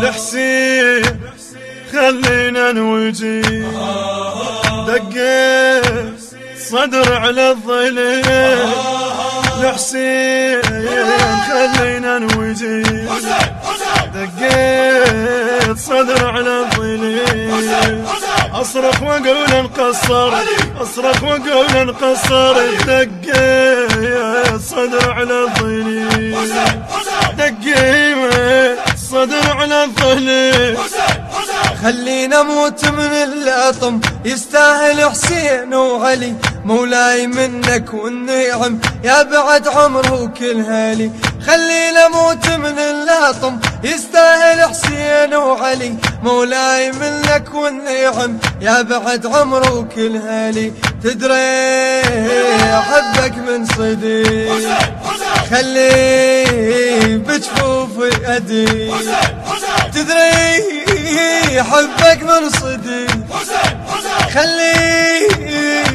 لحسين خلينا نوجي، دقيت صدر على الظليل. لحسين خلينا نوجي، دقيت صدر على الظليل. اصرخ واقول انقصر، اصرخ واقول انقصر. دقيت صدر على الظليل، دقيت صدر على الظليل. خلينا اموت من اللطم، يستاهل حسين وعلي. مولاي منك والنعم يا بعد عمره وكل هالي. خلينا اموت من اللطم، يستاهل حسين وعلي. مولاي منك والنعم يا بعد عمره وكل هالي. تدري احبك من صديق، خلي بجفوفي ادي. تدري احبك من صديق، خلي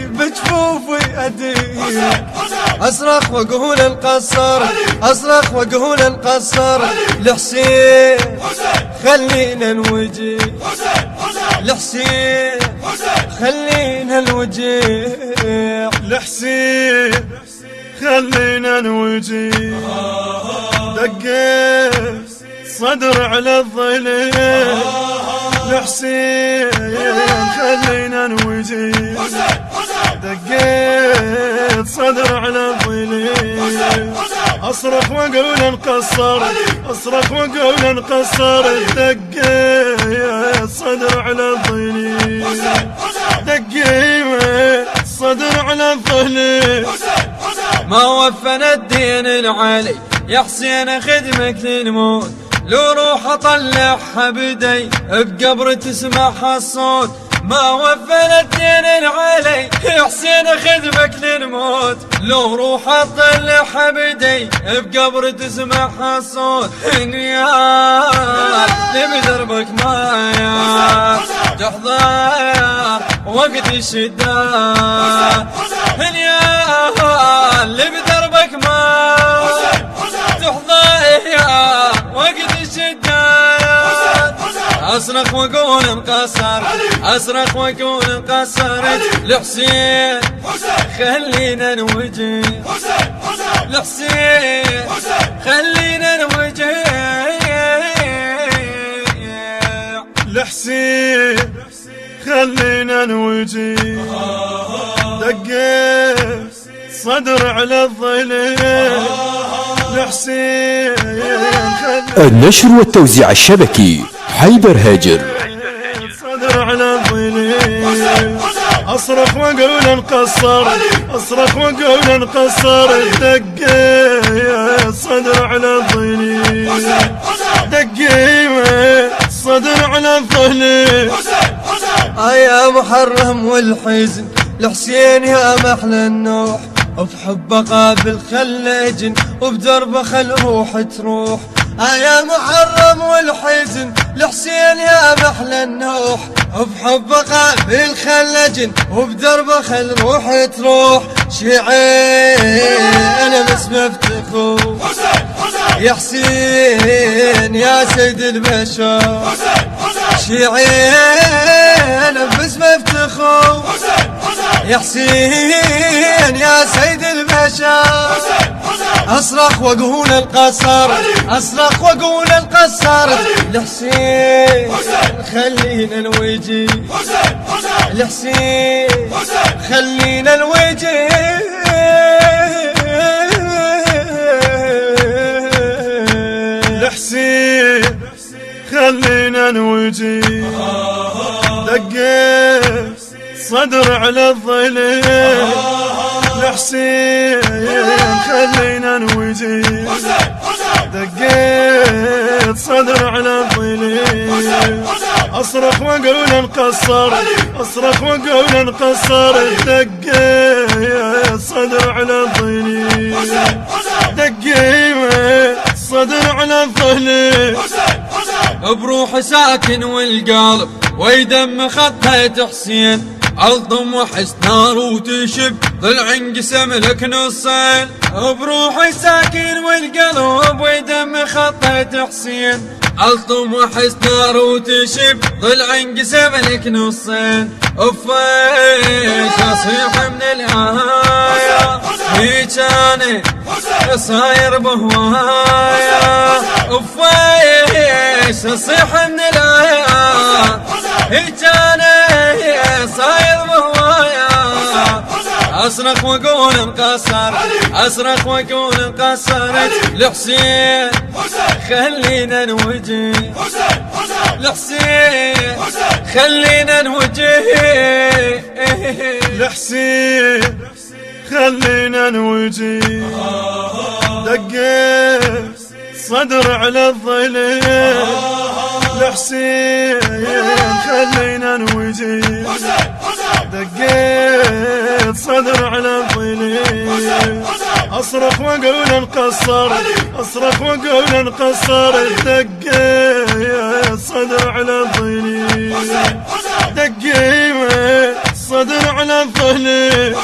بجفوفي ادي. اصرخ واقول انقصر، اصرخ واقول انقصر. لحسين خلينا نوجي، لحسين خلينا الوجيع. لحسين خلينا نوجي، دقيت صدر على الظليل. لحسين خلينا نوجي، دقيت صدر على الظليل. اصرخ واقول انقصر، اصرخ واقول انقصر. دقيت صدر على الظليل، دقيت صدر على الظليل. ما وفنا الدين العالي يا حسين خدمك للموت. لو روح اطلعها بدي بقبر تسمعها الصوت. ما وفنا الدين العالي يا حسين خدمك للموت. لو روح اطلعها بدي بقبر تسمعها الصوت. انيال اللي بدربك مايا تحضر وقت الشدة. انيال اللي بدربك مايا تحضر وقت الشدة. اصرخ واقول انقصر، اصرخ واقول انقصرت. لحسين خلينا نوجي، لحسين خلينا نوجي. لحسين خلينا نوجي، دقيت صدر على الظليل. لحسين النشر والتوزيع الشبكي حيدر هاجر. صدر على الظليل. اصرخ واقول انقصر، اصرخ واقول انقصر. دقيت صدر على الظليل، دقيت صدر على الظليل. يا محرم والحزن لحسين يا محلى النوح. بحب قابل خلجن وبدربه خل روح تروح. يا محرم والحزن لحسين يا محلى النوح. بحب قابل خلجن وبدربه خل روح تروح. شيعين انا بس مفتخر يا حسين يا سيد البشر. شيعين انا بس مفتخر يا حسين يا سيد البشر. اصرخ واقول القصر، اصرخ واقول القصر. لحسين خلينا الوجي، لحسين خلينا الوجي. لحسين خلينا نوجي، دقيت صدر على الظليل. لحسين خلينا نوجي، دقيت صدر على الظليل. اصرخ واقول انقصر، اصرخ واقول انقصر. دقيت صدر على الظليل، دقيت صدر على الظليل. بروح ساكن والقلب ويدم خطيت حسين. الضم وحس نار وتشب ضلع انقسم لك نصين بروحي ساكن والقلب ودم خطيت حسين الضم وحس نار وتشب ضلع انقسم لك نصين وفيش اصيح من الآية هيجاني صاير بهوايا وفيش اصيح من الآية هيجاني صاير بهوايا اصرخ واقول انقصر اصرخ واقول انقصرت لحسين خلينا نوجه لحسين خلينا نوجه لحسين خلينا نوجه دقيت صدر على الظليل لحسين خلينا نوجه دقيت صدر على الظليل اصرخ واقول انقصر اصرخ واقول انقصر دقيت صدر على الظليل دقيت صدر على الظليل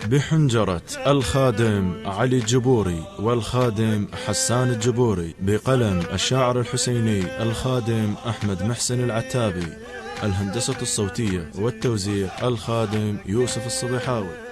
بحنجرة الخادم علي الجبوري والخادم حسان الجبوري، بقلم الشاعر الحسيني الخادم أحمد محسن العتابي، الهندسة الصوتية والتوزيع الخادم يوسف الصبيحاوي.